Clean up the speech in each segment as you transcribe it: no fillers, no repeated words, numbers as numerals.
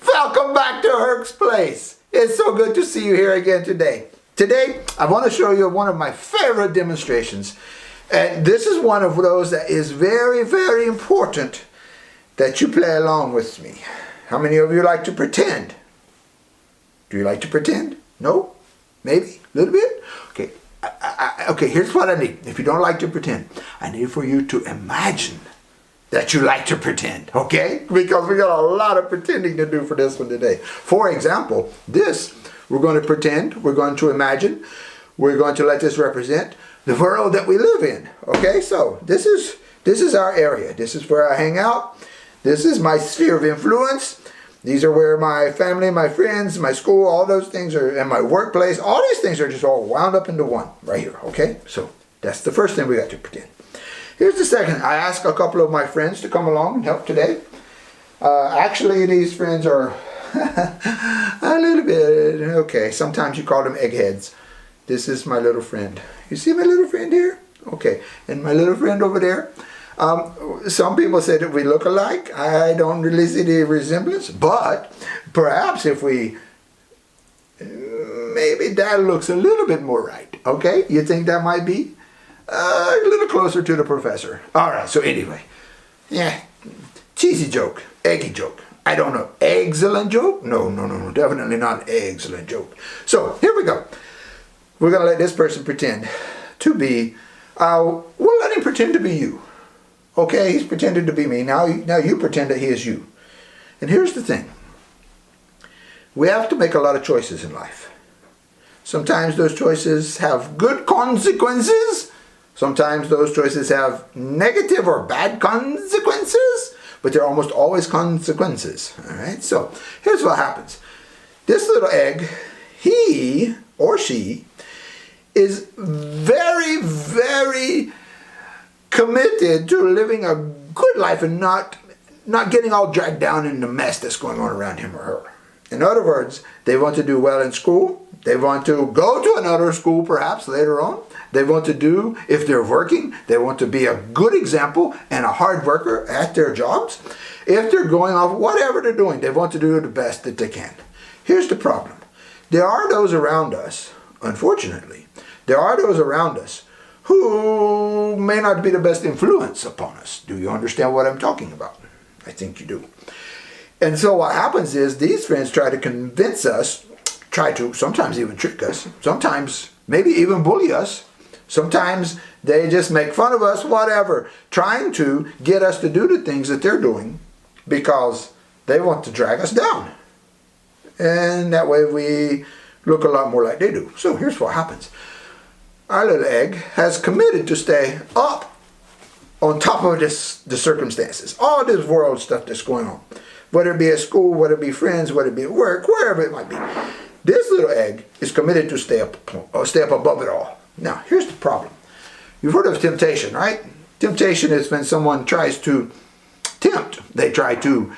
Welcome back to Herc's Place. It's so good to see you here again today. Today, I want to show you one of my favorite demonstrations. And this is one of those that is very, very important that you play along with me. How many of you like to pretend? Do you like to pretend? No? Maybe? A little bit? Okay. Okay, here's what I need. If you don't like to pretend, I need for you to imagine that you like to pretend, okay? Because we got a lot of pretending to do for this one today. For example, we're going to pretend, we're going to imagine, we're going to let this represent the world that we live in, okay? So this is our area. This is where I hang out. This is my sphere of influence. These are where my family, my friends, my school, all those things are, and my workplace, all these things are just all wound up into one right here, okay? So that's the first thing we got to pretend. Here's the second. I asked a couple of my friends to come along and help today. Actually, these friends are a little bit, okay, sometimes you call them eggheads. This is my little friend. You see my little friend here? Okay, and my little friend over there. Some people say that we look alike. I don't really see the resemblance, but perhaps if we, maybe that looks a little bit more right, okay? You think that might be? A little closer to the professor. All right, so anyway. Yeah, cheesy joke, eggy joke. I don't know. Excellent joke? No, definitely not an excellent joke. So, here we go. We're going to let this person pretend to be, we'll let him pretend to be you. Okay, he's pretending to be me. Now you pretend that he is you. And here's the thing. We have to make a lot of choices in life. Sometimes those choices have good consequences. Sometimes those choices have negative or bad consequences, but they're almost always consequences. All right, so here's what happens. This little egg, he or she, is very, very committed to living a good life and not getting all dragged down in the mess that's going on around him or her. In other words, they want to do well in school. They want to go to another school perhaps later on. They want to do, if they're working, they want to be a good example and a hard worker at their jobs. If they're going off, whatever they're doing, they want to do the best that they can. Here's the problem. There are those around us, unfortunately, there are those around us who may not be the best influence upon us. Do you understand what I'm talking about? I think you do. And so what happens is these friends try to convince us, try to sometimes even trick us, sometimes maybe even bully us. Sometimes they just make fun of us, whatever, trying to get us to do the things that they're doing because they want to drag us down. And that way we look a lot more like they do. So here's what happens. Our little egg has committed to stay up on top of the circumstances, all this world stuff that's going on. Whether it be at school, whether it be friends, whether it be at work, wherever it might be. This little egg is committed to stay up above it all. Now, here's the problem. You've heard of temptation, right? Temptation is when someone tries to tempt. They try to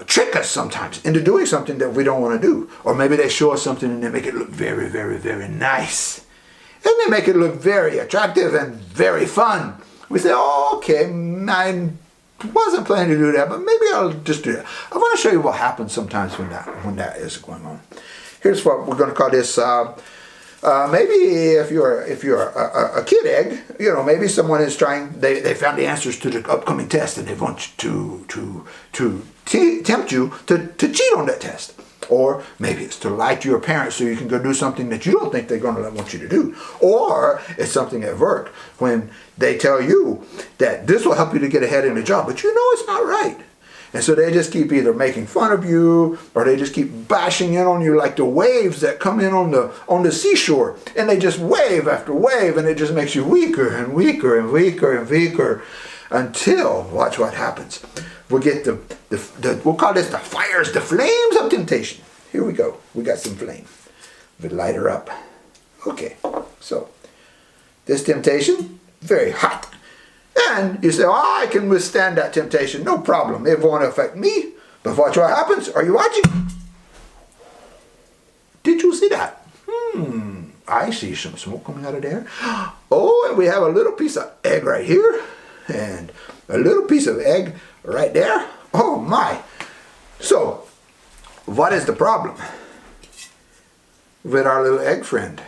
trick us sometimes into doing something that we don't want to do. Or maybe they show us something and they make it look very, very, very nice. And they make it look very attractive and very fun. We say, oh, okay, I wasn't planning to do that, but maybe I'll just do that. I want to show you what happens sometimes when that is going on. Here's what we're going to call this. Maybe if you're a kid egg, you know, maybe someone is trying. They found the answers to the upcoming test, and they want to tempt you to cheat on that test. Or maybe it's to lie to your parents so you can go do something that you don't think they're going to want you to do. Or it's something at work when they tell you that this will help you to get ahead in the job, but you know it's not right. And so they just keep either making fun of you or they just keep bashing in on you like the waves that come in on the seashore. And they just wave after wave and it just makes you weaker and weaker and weaker and weaker until, watch what happens. We'll get we'll call this the fires, the flames of temptation. Here we go. We got some flame. We light her up. Okay, so this temptation, very hot. And you say, oh, I can withstand that temptation. No problem. It won't affect me. But watch what happens. Are you watching? Did you see that? I see some smoke coming out of there. Oh, and we have a little piece of egg right here. And a little piece of egg right there. Oh my. So what is the problem with our little egg friend?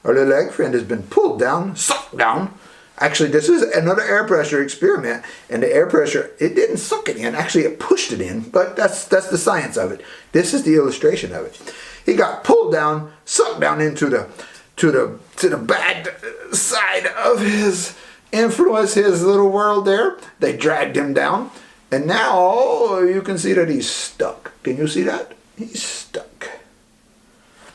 Our little egg friend has been pulled down, sucked down. Actually, this is another air pressure experiment, and the air pressure, it didn't suck it in. Actually, it pushed it in, but that's the science of it. This is the illustration of it. He got pulled down, sucked down into the bad side of his influence, his little world there. They dragged him down, and now you can see that he's stuck. Can you see that? He's stuck.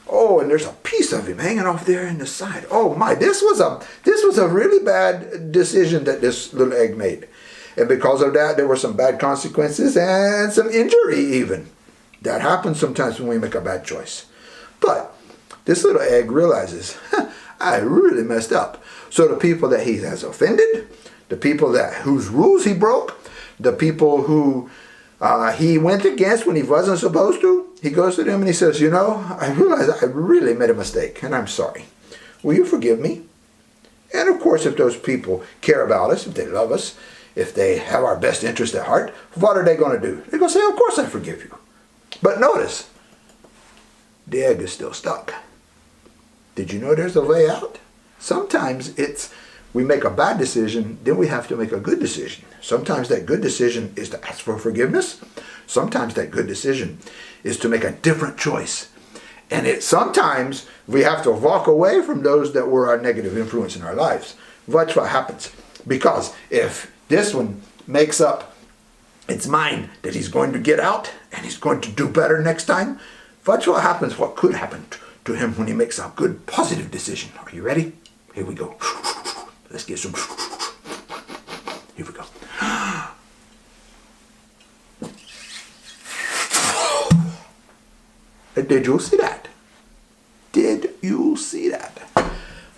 Oh, and there's a piece of him hanging off there in the side. Oh my, this was a really bad decision that this little egg made. And because of that, there were some bad consequences and some injury even. That happens sometimes when we make a bad choice. But this little egg realizes, I really messed up. So the people that he has offended, the people whose rules he broke, the people who he went against when he wasn't supposed to, he goes to them and he says, you know, I realize I really made a mistake and I'm sorry. Will you forgive me? And of course, if those people care about us, if they love us, if they have our best interest at heart, what are they going to do? They're going to say, of course I forgive you. But notice, the egg is still stuck. Did you know there's a way out? Sometimes we make a bad decision, then we have to make a good decision. Sometimes that good decision is to ask for forgiveness. Sometimes that good decision is to make a different choice. And sometimes we have to walk away from those that were our negative influence in our lives. Watch what happens. Because if this one makes up its mind that he's going to get out and he's going to do better next time, watch what happens, what could happen to him when he makes a good, positive decision. Are you ready? Here we go. Let's get some. Here we go. Did you see that? Did you see that?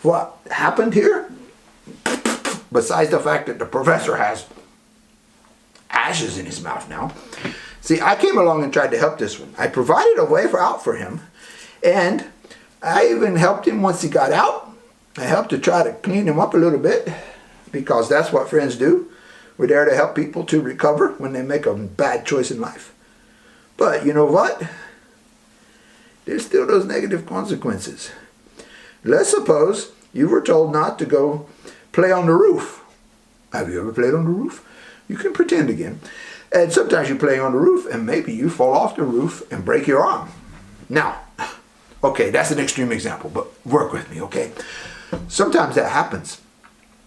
What happened here? Besides the fact that the professor has ashes in his mouth now. See, I came along and tried to help this one. I provided a way out for him. And I even helped him once he got out. I helped to try to clean him up a little bit, because that's what friends do. We're there to help people to recover when they make a bad choice in life. But you know what? There's still those negative consequences. Let's suppose you were told not to go play on the roof. Have you ever played on the roof? You can pretend again. And sometimes you play on the roof and maybe you fall off the roof and break your arm. Now, okay, that's an extreme example, but work with me, okay? Sometimes that happens.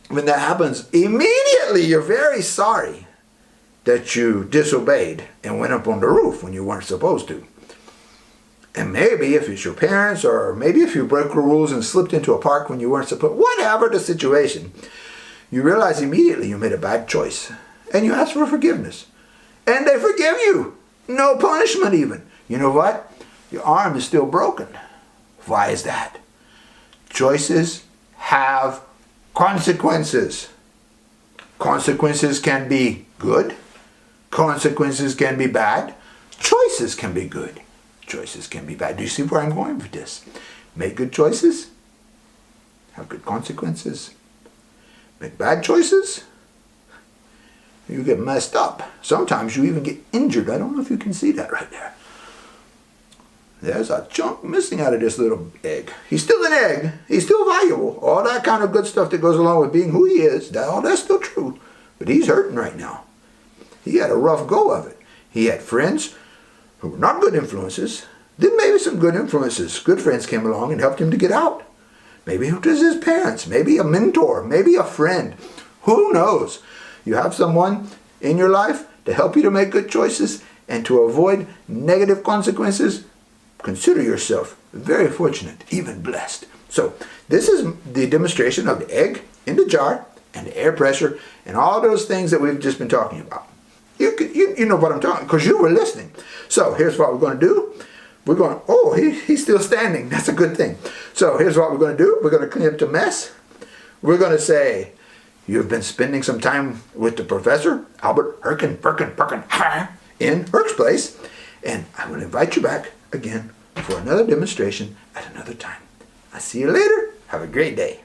When that happens, immediately you're very sorry that you disobeyed and went up on the roof when you weren't supposed to. And maybe if it's your parents, or maybe if you broke the rules and slipped into a park when you weren't supposed, whatever the situation, you realize immediately you made a bad choice. And you ask for forgiveness. And they forgive you. No punishment even. You know what? Your arm is still broken. Why is that? Choices have consequences. Consequences can be good. Consequences can be bad. Choices can be good. Choices can be bad. Do you see where I'm going with this? Make good choices. Have good consequences. Make bad choices. You get messed up. Sometimes you even get injured. I don't know if you can see that right there. There's a chunk missing out of this little egg. He's still an egg. He's still valuable. All that kind of good stuff that goes along with being who he is, all that's still true. But he's hurting right now. He had a rough go of it. He had friends who were not good influences. Then maybe some good influences. Good friends came along and helped him to get out. Maybe it was his parents. Maybe a mentor. Maybe a friend. Who knows? You have someone in your life to help you to make good choices and to avoid negative consequences. Consider yourself very fortunate, even blessed. So this is the demonstration of the egg in the jar and the air pressure and all those things that we've just been talking about. You know what I'm talking, because you were listening. So here's what we're going to do. We're going, oh, he's still standing. That's a good thing. So here's what we're going to do. We're going to clean up the mess. We're going to say, you've been spending some time with the professor, Albert Perkin, in Herc's place. And I will invite you back again for another demonstration at another time. I'll see you later. Have a great day.